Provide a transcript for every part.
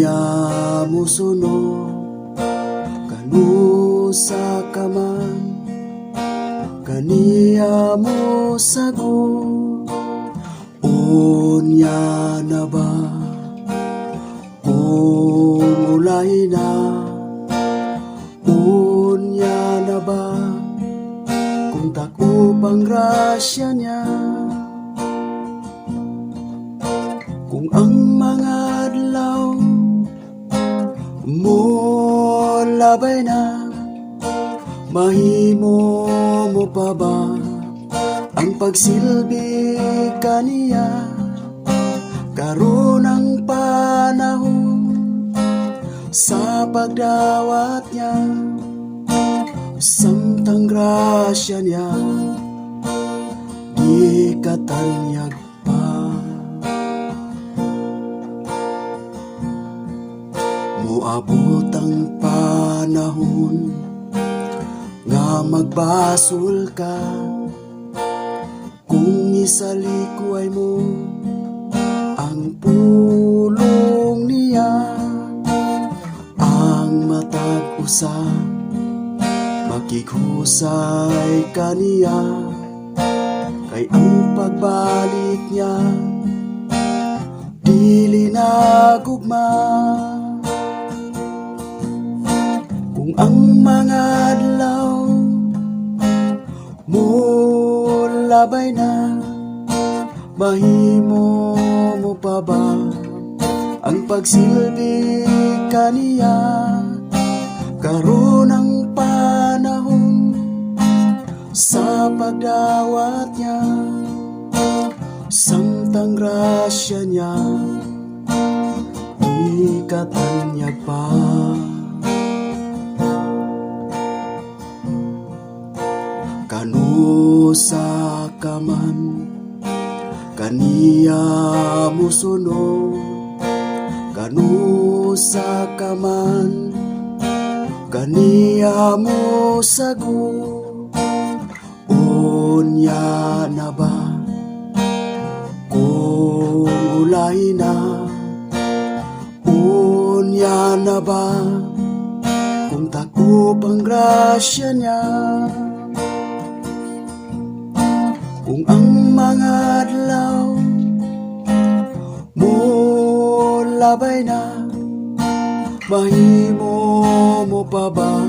Kaniya musunod kanu sa kaman, kaniya mo sagot. Unya na ba kung ulay na? Unya na ba kung takupang grasya niya? Kung ang mga adlaw mo labay na, mahimo mo pa ba ang pagsilbi kaniya? Karon ang panahon sa pagdawat niya, samtang grasya niya di katanyag pa. Muabot ang panahon nga magbasol ka, kung isalikuay mo ang pulong niya. Ang matag usa makighusay kaniya, kay ang pagbalik niya dili na gugma. Kung ang mga adlaw mo labay na, mahimo mo pa ba ang pagsilbi kaniya? Karon ang panahon sa pagdawat niya, samtang grasya niya di katanyag pa. Kanu sa kaman, kaniya musunod kanu sa kaman, kaniya mo sagot. Unya na ba kung ulay na? Unya na ba kung takupang grasya niya? Kung ang mga adlaw mo labay na, mahimo mo pa ba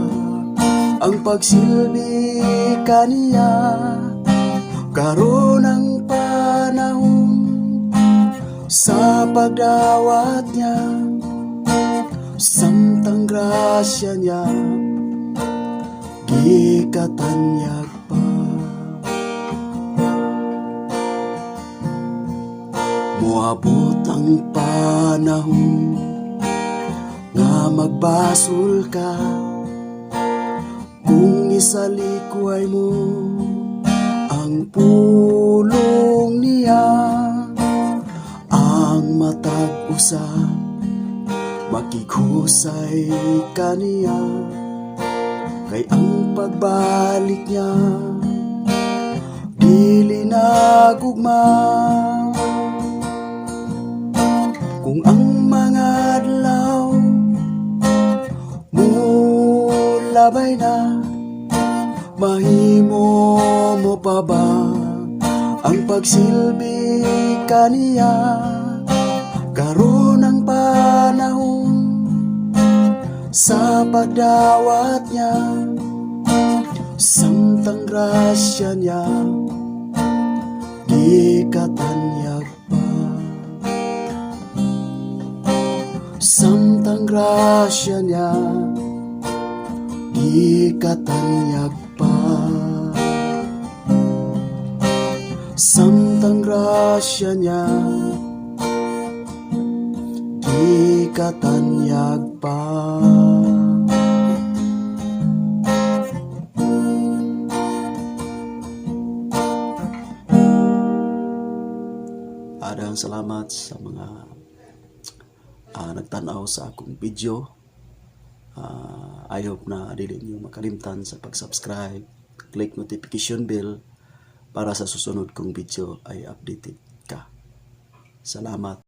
ang pagsilbi kaniya? Karon ang panahon sa pagdawat niya, samtang grasya niya di katanyag pa. Muabot ang panahon nga magbasol ka, kung isalikuay mo ang pulong niya. Ang matag usa makighusay kaniya, kay ang pagbalik niya dili na gugma. Kung ang mga adlaw mo labay na, mahimo mo pa ba ang pagsilbi kaniya? Karon ang panahon sa pagdawat niya, samtang grasya niya di katanyag pa. Samtang grasya niya di katanyag pa. Samtang grasya niya di katanyag pa. Adang salamat sa mga nagtanaw sa akong video. I hope na dili niyo makalimtan sa pag-subscribe, click notification bell para sa susunod kong video ay updated ka. Salamat.